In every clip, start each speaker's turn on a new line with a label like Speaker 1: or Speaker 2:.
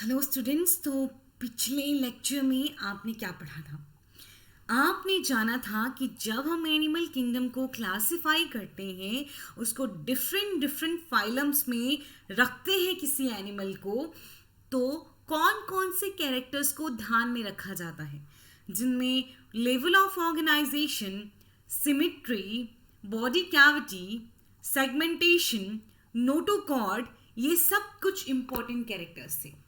Speaker 1: Hello students. तो पिछले lecture में आपने क्या पढ़ा था? आपने जाना था कि जब हम एनिमल किंगडम को क्लासिफाई करते हैं, उसको डिफरेंट डिफरेंट फाइलम्स में रखते हैं किसी एनिमल को, तो कौन कौन से कैरेक्टर्स को ध्यान में रखा जाता है, जिनमें level of organisation, symmetry, body cavity, segmentation, notochord, ये सब कुछ इंपॉर्टेंट कैरेक्टर्स थे।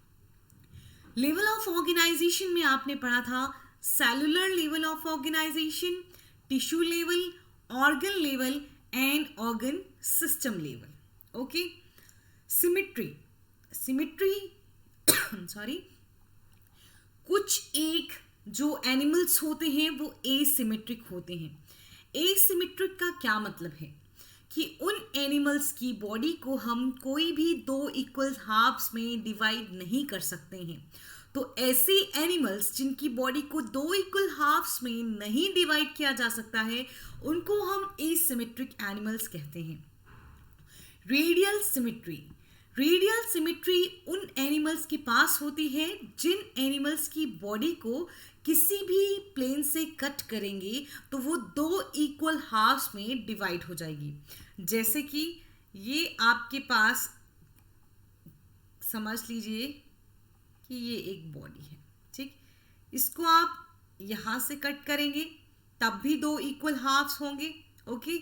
Speaker 1: लेवल ऑफ ऑर्गेनाइजेशन में आपने पढ़ा था cellular level of organisation, tissue level, organ level and organ system level. Okay. Symmetry symmetry sorry, कुछ एक जो एनिमल्स होते हैं वो एसिमेट्रिक होते हैं। एसिमेट्रिक का क्या मतलब है कि उन एनिमल्स की बॉडी को हम कोई भी दो इक्वल हाफ्स में डिवाइड नहीं कर सकते हैं। तो ऐसे एनिमल्स जिनकी बॉडी को दो इक्वल हाफ्स में नहीं डिवाइड किया जा सकता है, उनको हम एसिमेट्रिक एनिमल्स कहते हैं। रेडियल सिमिट्री, रेडियल सिमिट्री उन एनिमल्स के पास होती है जिन एनिमल्स की बॉडी को किसी भी प्लेन से कट करेंगे तो वो दो इक्वल हाफ्स में डिवाइड हो जाएगी। जैसे कि ये आपके पास समझ लीजिए कि ये एक बॉडी है, ठीक। इसको आप यहाँ से कट करेंगे तब भी दो इक्वल हाफ्स होंगे। ओके।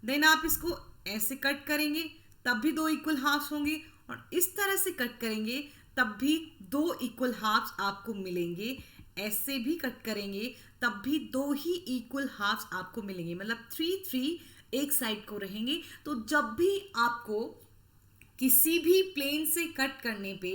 Speaker 1: देन आप इसको ऐसे कट करेंगे तब भी दो इक्वल हाफ्स होंगे, और इस तरह से कट करेंगे तब भी दो इक्वल हाफ्स आपको मिलेंगे। ऐसे भी कट करेंगे तब भी दो ही इक्वल हाफ्स आपको मिलेंगे, मतलब 3 एक साइड को रहेंगे। तो जब भी आपको किसी भी प्लेन से कट करने पे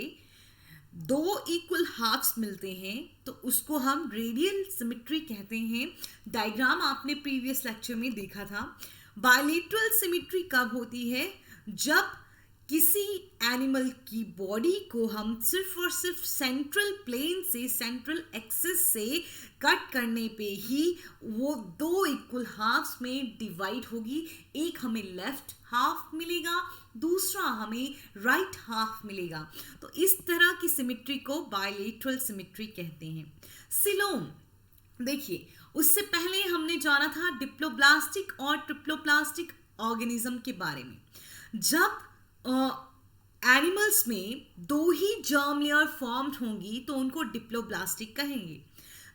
Speaker 1: दो इक्वल हाफ्स मिलते हैं तो उसको हम रेडियल सिमिट्री कहते हैं। डायग्राम आपने प्रीवियस लेक्चर में देखा था। बायलेटरल सिमिट्री कब होती है? जब किसी एनिमल की बॉडी को हम सिर्फ और सिर्फ सेंट्रल प्लेन से, सेंट्रल एक्सिस से कट करने पे ही वो दो इक्वल हाफ्स में डिवाइड होगी। एक हमें लेफ्ट हाफ मिलेगा, दूसरा हमें राइट हाफ मिलेगा। तो इस तरह की सिमिट्री को बायलेटरल सिमिट्री कहते हैं। सिलोम, देखिए उससे पहले हमने जाना था डिप्लोब्लास्टिक और ट्रिप्लोप्लास्टिक ऑर्गेनिज्म के बारे में। जब एनिमल्स में दो ही जर्म लेयर फॉर्म्ड होंगी तो उनको डिप्लोब्लास्टिक कहेंगे।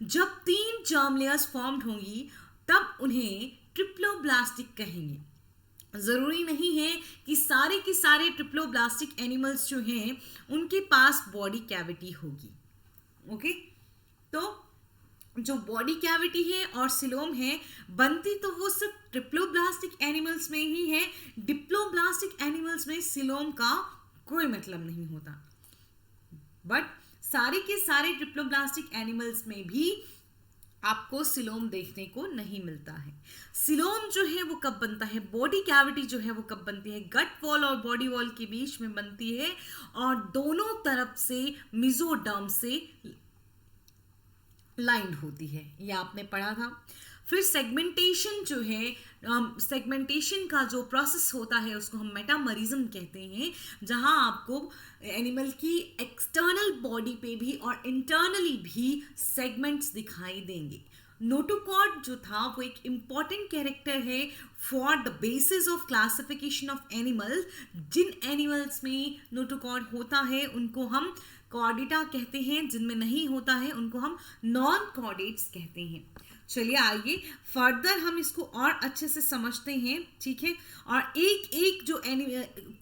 Speaker 1: जब 3 जर्म लेयर्स फॉर्म्ड होंगी तब उन्हें ट्रिप्लोब्लास्टिक कहेंगे। ज़रूरी नहीं है कि सारे के सारे ट्रिप्लोब्लास्टिक एनिमल्स जो हैं उनके पास बॉडी कैविटी होगी। ओके। तो जो बॉडी कैविटी है और सिलोम है, बनती तो वो सिर्फ ट्रिप्लोब्लास्टिक एनिमल्स में ही है। डिप्लोब्लास्टिक एनिमल्स में सिलोम का कोई मतलब नहीं होता। बट सारे के सारे ट्रिप्लोब्लास्टिक एनिमल्स में भी आपको सिलोम देखने को नहीं मिलता है। सिलोम जो है वो कब बनता है? बॉडी कैविटी जो है वो कब बनती है? गट वॉल और बॉडी वॉल के बीच में बनती है और दोनों तरफ से मेसोडर्म से लाइंड होती है। ये आपने पढ़ा था। फिर सेगमेंटेशन जो है, सेगमेंटेशन का जो प्रोसेस होता है उसको हम मेटामरिज्म कहते हैं, जहां आपको एनिमल की एक्सटर्नल बॉडी पे भी और इंटरनली भी सेगमेंट्स दिखाई देंगे। नोटोकॉर्ड जो था वो एक इम्पॉर्टेंट कैरेक्टर है for the basis of classification of animals. जिन एनिमल्स में नोटोकॉर्ड होता है उनको हम कॉर्डेटा कहते हैं, जिनमें नहीं होता है उनको हम नॉन कॉर्डेट्स कहते हैं। चलिए आइए फर्दर हम इसको और अच्छे से समझते हैं, ठीक है। और एक एक जो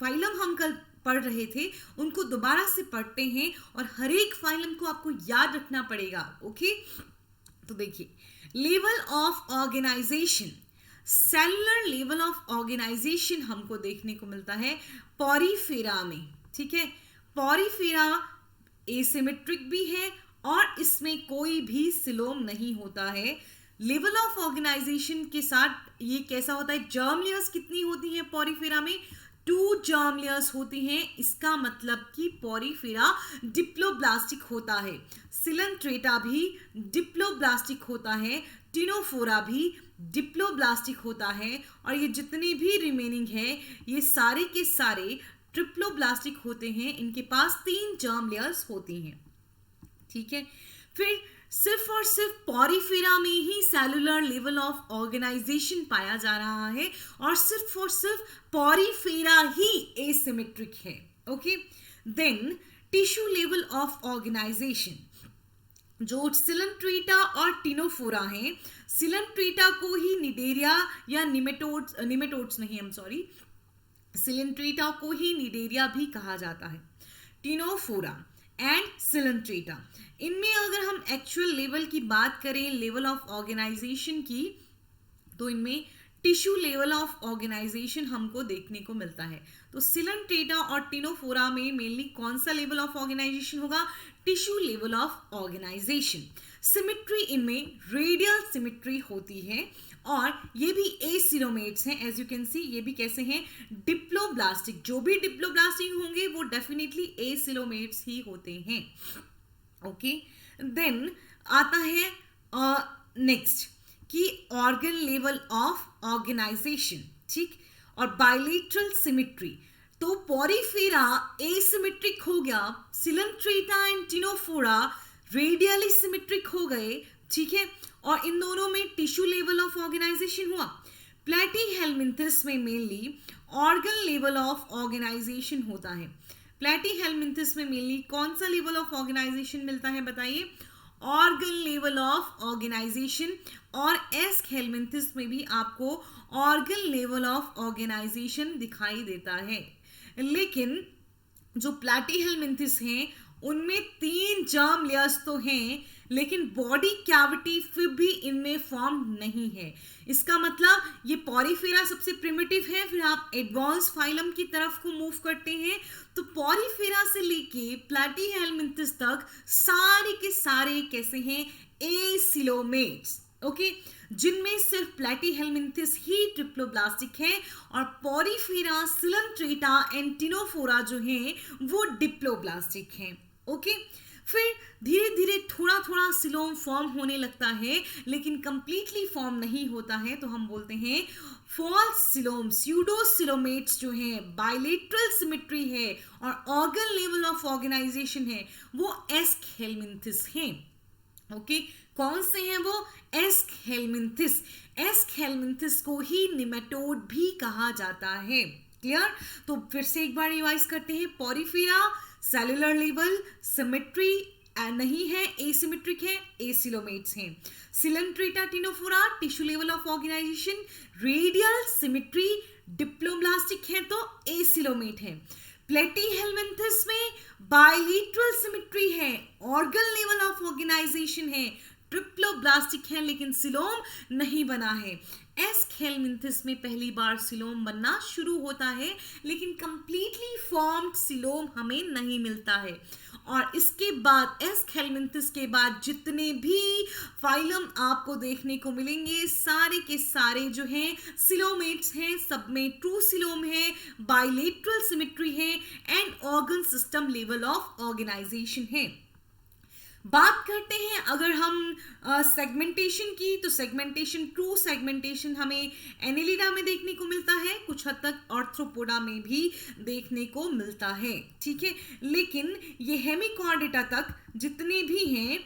Speaker 1: फाइलम हम कल पढ़ रहे थे उनको दोबारा से पढ़ते हैं और हर एक फाइलम को आपको याद रखना पड़ेगा। ओके। तो देखिए, level of organisation, cellular level of organisation हमको देखने को मिलता है पॉरीफेरा में, ठीक है। पॉरीफेरा एसिमेट्रिक भी है और इसमें कोई भी सिलोम नहीं होता है। लेवल ऑफ ऑर्गेनाइजेशन के साथ ये कैसा होता है? जर्म लेयर्स कितनी होती हैं पॉरीफेरा में? 2 जर्म लेयर्स होती हैं। इसका मतलब कि पॉरीफेरा डिप्लोब्लास्टिक होता है। सिलेंट्रेटा भी डिप्लोब्लास्टिक होता है, टिनोफोरा भी डिप्लोब्लास्टिक होता है, और ये जितने भी रिमेनिंग है ये सारे के सारे ट्रिप्लोब्लास्टिक होते हैं, इनके पास 3 जर्म लेयर्स होती हैं, ठीक है। फिर सिर्फ और सिर्फ पॉरीफेरा में ही सेलुलर लेवल ऑफ ऑर्गेनाइजेशन पाया जा रहा है और सिर्फ पॉरीफेरा ही एसिमेट्रिक है, okay. Then tissue level of organisation, जो सिलेंट्रेटा और टिनोफोरा हैं, सिलेंट्रेटा को ही निडेरिया या निमेटोड्स नहीं, सिलेंट्रेटा को ही निडेरिया भी कहा जाता है। टिनोफोरा एंड सिलेंट्रेटा, इनमें अगर हम एक्चुअल लेवल की बात करें, लेवल ऑफ ऑर्गेनाइजेशन की, तो इनमें टिश्यू लेवल ऑफ ऑर्गेनाइजेशन हमको देखने को मिलता है। तो सिलेंट्रेटा और टिनोफोरा में मेनली कौन सा लेवल ऑफ ऑर्गेनाइजेशन होगा? Tissue level of organisation. Symmetry इनमें रेडियल सिमेट्री होती है और ये भी एसिलोमेट्स हैं, एज यू कैन सी, ये भी कैसे हैं? डिप्लोब्लास्टिक। जो भी डिप्लोब्लास्टिक होंगे वो डेफिनेटली एसिलोमेट्स ही होते हैं, ओके। देन आता है नेक्स्ट कि ऑर्गन लेवल ऑफ ऑर्गेनाइजेशन, ठीक, और बायलेटरल सिमेट्री। तो पॉरीफेरा एसिमेट्रिक हो गया, Coelenterata and Ctenophora radially symmetric हो गए, ठीक है, और इन दोनों में टिश्यू लेवल ऑफ ऑर्गेनाइजेशन हुआ। प्लेटीहेलमिन्थस में mainly organ level of organisation होता है। प्लेटीहेलमिन्थस में मेनली कौन सा लेवल ऑफ ऑर्गेनाइजेशन मिलता है बताइए? Organ level of organisation. और एस्कहेलमिन्थस में भी आपको ऑर्गन लेवल ऑफ ऑर्गेनाइजेशन दिखाई देता है। लेकिन जो प्लेटीहेलमिन्थस हैं उनमें 3 जर्म लेयर्स तो हैं, लेकिन बॉडी कैविटी फिर भी इनमें फॉर्म नहीं है। इसका मतलब ये पॉरीफेरा सबसे प्रिमिटिव है, फिर आप एडवांस फाइलम की तरफ को मूव करते हैं, तो पॉरीफेरा से लेके प्लेटीहेलमिन्थस तक सारे के सारे कैसे हैं? एसिलोमेट्स, ओके, जिनमें सिर्फ प्लेटीहेलमिन्थस ही ट्रिप्लोब्लास्टिक है और पॉरीफेरा, सिलेंट्रेटा एंड टिनोफोरा जो हैं वो डिप्लोब्लास्टिक हैं, ओके। फिर धीरे धीरे थोड़ा थोड़ा सिलोम फॉर्म होने लगता है, लेकिन कंप्लीटली फॉर्म नहीं होता है, तो हम बोलते हैं फॉल्स सिलोम। स्यूडोसिलोमेट्स जो हैं, बायलेटरल सिमेट्री है और ऑर्गन लेवल ऑफ ऑर्गेनाइजेशन है, वो एस्कहेलमिन्थस हैं, ओके। कौन से हैं वो? एस्कहेलमिन्थस। एस्कहेलमिन्थस को ही निमेटोड भी कहा जाता है, क्लियर? तो फिर से एक बार रिवाइज करते हैं। पॉरीफेरा सेलुलर लेवल सिमेट्री नहीं है, एसिमेट्रिक है, एसिलोमेट्स हैं। Coelenterata Ctenophora tissue level of organisation, radial symmetry, diploblastic है तो एसिलोमेट है। प्लेटीहेलमिन्थस में बायलेटरल सिमेट्री है, ऑर्गन लेवल ऑफ ऑर्गेनाइजेशन है, ट्रिप्लोब्लास्टिक है, लेकिन सिलोम नहीं बना है। एस्कहेलमिन्थस में पहली बार सिलोम बनना शुरू होता है, लेकिन कंप्लीटली फॉर्म्ड सिलोम हमें नहीं मिलता है। और इसके बाद एस्कहेलमिन्थस के बाद जितने भी फाइलम आपको देखने को मिलेंगे, सारे के सारे जो हैं सिलोमेट्स हैं, सब में ट्रू सिलोम है, बायलेटरल सिमेट्री है and organ system level of organisation है। बात करते हैं अगर हम सेगमेंटेशन की, तो सेगमेंटेशन, ट्रू सेगमेंटेशन हमें एनेलिडा में देखने को मिलता है, कुछ हद तक आर्थ्रोपोडा में भी देखने को मिलता है, ठीक है। लेकिन ये हेमिकॉर्डेटा तक जितने भी हैं,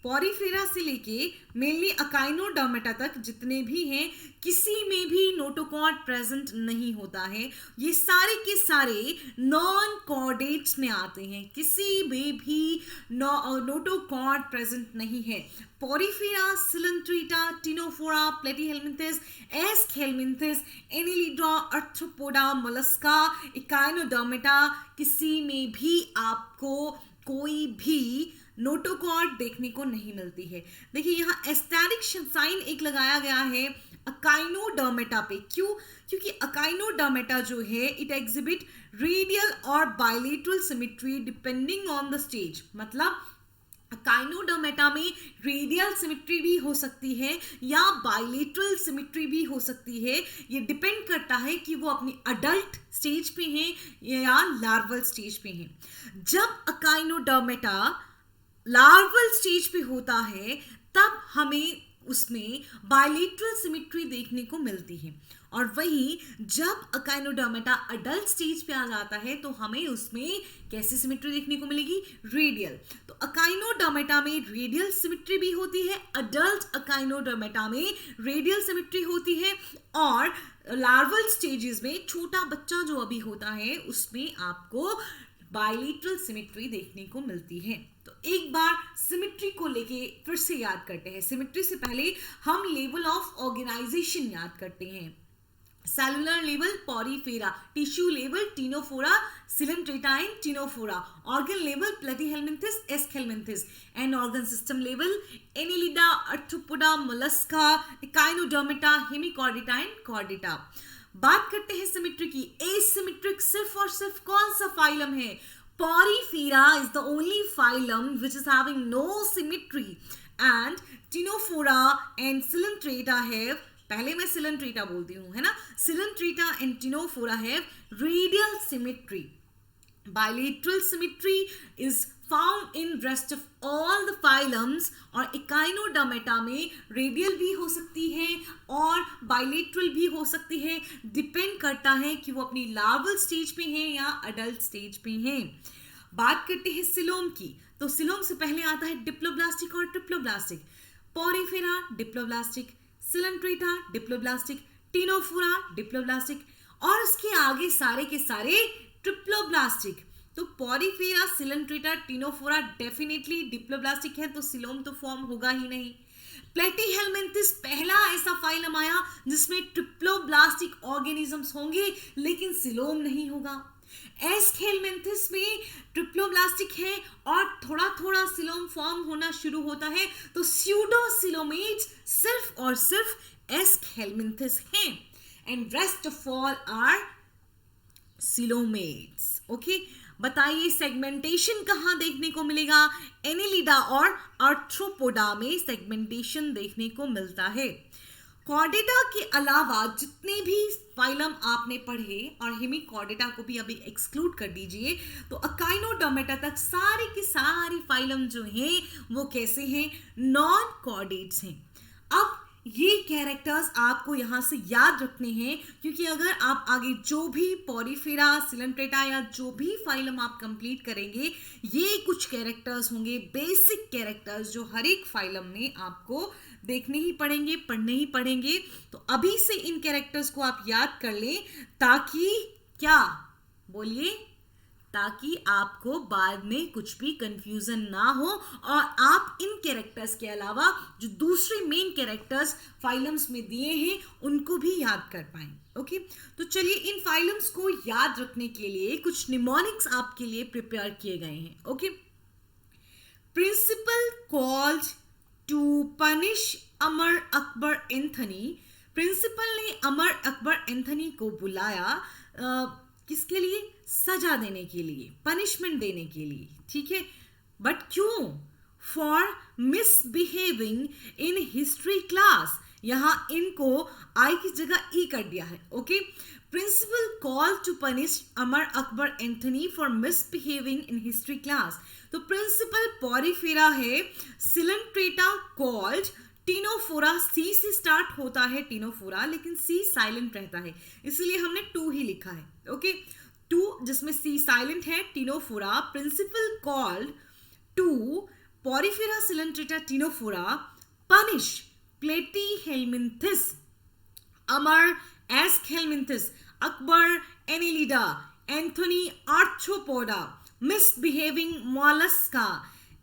Speaker 1: पॉरीफेरा से लेके मेनली अकाइनोडर्मेटा तक जितने भी हैं, किसी में भी नोटोकॉर्ड प्रेजेंट नहीं होता है। ये सारे के सारे नॉन कॉर्डेट्स में आते हैं, किसी में भी नोटोकॉर्ड प्रेजेंट नहीं है। Porifera, Coelenterata, Ctenophora, Platyhelminthes, Aschelminthes, Annelida, Arthropoda, Mollusca, Echinodermata, किसी में भी आपको कोई भी नोटोकॉर्ड देखने को नहीं मिलती है। देखिए यहाँ एस्टेरिक साइन एक लगाया गया है अकाइनोडर्मेटा पे। क्यों? क्योंकि अकाइनोडर्मेटा जो है इट एग्जिबिट रेडियल और bilateral symmetry depending on the stage. मतलब अकाइनोडर्मेटा में रेडियल सिमेट्री भी हो सकती है या बायलेटरल सिमेट्री भी हो सकती है। ये डिपेंड करता है कि वो अपनी अडल्ट स्टेज पे हैं या लार्वल स्टेज पे हैं। जब अकाइनोडर्मेटा लार्वल स्टेज पे होता है तब हमें उसमें बायलेटरल सिमेट्री देखने को मिलती है। और वही जब अकाइनोडर्मेटा अडल्ट स्टेज पे आ जाता है तो हमें उसमें कैसी सिमेट्री देखने को मिलेगी? रेडियल। तो अकाइनोडर्मेटा में रेडियल सिमेट्री भी होती है, अडल्ट अकाइनोडर्मेटा में रेडियल सिमेट्री होती है, और लार्वल स्टेजेस में छोटा बच्चा जो अभी होता है उसमें आपको बायलेटरल सिमेट्री देखने को मिलती है। तो एक बार सिमेट्री को लेके फिर से याद करते हैं। सिमेट्री से पहले हम लेवल ऑफ ऑर्गेनाइजेशन याद करते हैं। Cellular level Porifera, tissue level Ctenophora, Coelenterata and Ctenophora, organ level Platyhelminthes, Aschelminthes, and organ system level Annelida, Arthropoda, Mollusca, Echinodermata, Hemichordata and Chordata. बात करते हैं सिमेट्री की। एसिमेट्रिक सिर्फ और सिर्फ कौन सा फाइलम है? Porifera is the only phylum which is having no symmetry, and Ctenophora and Coelenterata have, पहले मैं सिलेंट्रेटा बोलती हूँ, है ना, Coelenterata and Ctenophora have radial symmetry. Bilateral symmetry is found in rest of all the phylums, और Echinodermata में radial भी हो सकती है और बायलेटरल भी हो सकती है, डिपेंड करता है कि वो अपनी लार्वल स्टेज पे हैं या अडल्ट स्टेज पे हैं। बात करते हैं सिलोम की। तो सिलोम से पहले आता है डिप्लोब्लास्टिक और triploblastic. Porifera diploblastic, Coelenterata diploblastic, Ctenophora diploblastic, और उसके आगे सारे के सारे ट्रिप्लोब्लास्टिक। तो Porifera, Coelenterata, Ctenophora definitely diploblastic है, तो सिलोम तो फॉर्म होगा ही नहीं। प्लेटीहेलमिंथिस पहला ऐसा फाइलम आया जिसमें ट्रिप्लोब्लास्टिक ऑर्गेनिजम्स होंगे लेकिन सिलोम नहीं होगा। एस्केलमिंथिस में ट्रिप्लोब्लास्टिक है और थोड़ा थोड़ा सिलोम फॉर्म होना शुरू होता है, तो स्यूडोसिलोमेट्स सिर्फ और सिर्फ एस्केलमिंथिस हैं, and rest of all are coelomates. Okay, बताइए सेगमेंटेशन कहाँ देखने को मिलेगा? एनेलिडा और आर्थ्रोपोडा में सेगमेंटेशन देखने को मिलता है। कॉर्डेटा के अलावा जितने भी फाइलम आपने पढ़े, और हेमिकॉर्डेटा को भी अभी एक्सक्लूड कर दीजिए, तो अकाइनोडर्मेटा तक सारे की सारी फाइलम जो हैं वो कैसे हैं? नॉन कॉर्डेट्स हैं। अब ये कैरेक्टर्स आपको यहाँ से याद रखने हैं, क्योंकि अगर आप आगे जो भी पोरीफेरा, सिलेंट्रेटा या जो भी फाइलम आप कंप्लीट करेंगे, ये कुछ कैरेक्टर्स होंगे, बेसिक कैरेक्टर्स, जो हर एक फाइलम में आपको देखने ही पड़ेंगे, पढ़ने ही पड़ेंगे। तो अभी से इन कैरेक्टर्स को आप याद कर लें, ताकि क्या बोलिए, ताकि आपको बाद में कुछ भी कंफ्यूजन ना हो, और आप इन कैरेक्टर्स के अलावा जो दूसरे मेन कैरेक्टर्स फाइलम्स में दिए हैं उनको भी याद कर पाएं। ओके, तो चलिए इन फाइलम्स को याद रखने के लिए कुछ निमोनिक्स आपके लिए प्रिपेयर किए गए हैं। Okay, principal called to punish Amar Akbar Anthony. Principal ने अमर अकबर एंथनी को बुलाया किसके लिए? सजा देने के लिए, पनिशमेंट देने के लिए, ठीक है। बट क्यों? For misbehaving in history class. यहां इनको आई की जगह ई कर दिया है। Okay, principal call to punish Amar Akbar Anthony for misbehaving in history class. तो प्रिंसिपल पोरीफेरा है, सिलेंट्रेटा कॉल्ड, टिनोफोरा सी से स्टार्ट होता है टिनोफोरा, लेकिन सी साइलेंट रहता है, इसलिए हमने टू ही लिखा है। ओके, टू जिसमें सी साइलेंट है, Ctenophora. Principal called to Porifera, Coelenterata, Ctenophora punish Platyhelminthes, Amar, Aschelminthes, Akbar, Annelida, Anthony, Arthropoda, misbehaving mollusca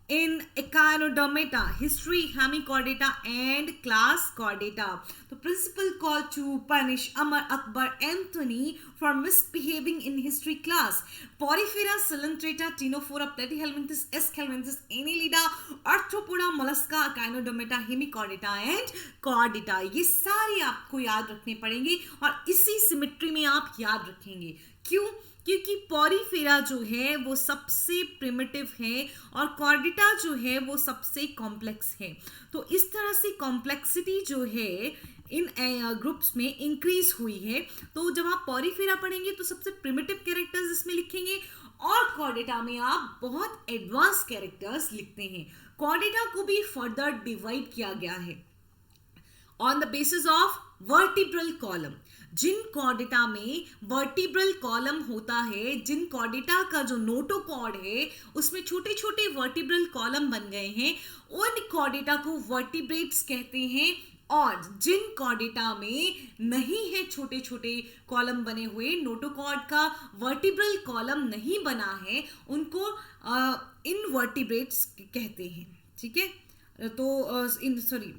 Speaker 1: in Echinodermata, history, Hemichordata and class Chordata. The principal called to punish Amar Akbar Anthony for misbehaving in history class. Porifera, Coelenterata, Ctenophora, Platyhelminthes, Escalminthus, Annelida, Arthropoda, Mollusca, Echinodermata, Hemichordata and Chordata. ये सारे आपको याद रखने पड़ेंगे और इसी symmetry में आप याद रखेंगे। क्यों? क्योंकि पोरीफेरा जो है वो सबसे प्रिमिटिव है और कॉर्डेटा जो है वो सबसे कॉम्प्लेक्स है। तो इस तरह से कॉम्प्लेक्सिटी जो है इन ग्रुप्स में इंक्रीज हुई है। तो जब आप पोरीफेरा पढ़ेंगे तो सबसे प्रिमिटिव कैरेक्टर्स इसमें लिखेंगे और कॉर्डेटा में आप बहुत एडवांस कैरेक्टर्स लिखते हैं। कॉर्डेटा को भी फर्दर डिवाइड किया गया है। On the basis of vertebral column. जिन कॉर्डेटा में वर्टिब्रल कॉलम होता है, जिन कॉर्डेटा का जो नोटोकॉर्ड है उसमें छोटे छोटे वर्टिब्रल कॉलम बन गए हैं, उन कॉर्डेटा को वर्टिब्रेट्स कहते हैं। और जिन कॉर्डेटा में नहीं है छोटे छोटे कॉलम बने हुए, नोटोकॉर्ड का वर्टिब्रल कॉलम नहीं बना है, उनको इनवर्टिब्रेट्स कहते हैं। ठीक है, तो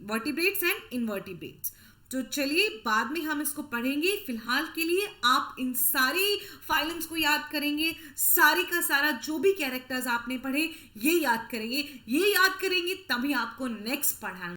Speaker 1: वर्टिब्रेट्स एंड इनवर्टिब्रेट्स। तो चलिए बाद में हम इसको पढ़ेंगे। फिलहाल के लिए आप इन सारी फाइलम्स को याद करेंगे, सारे का सारा जो भी कैरेक्टर्स आपने पढ़े ये याद करेंगे, ये याद करेंगे तभी आपको नेक्स्ट पढ़ाएंगे।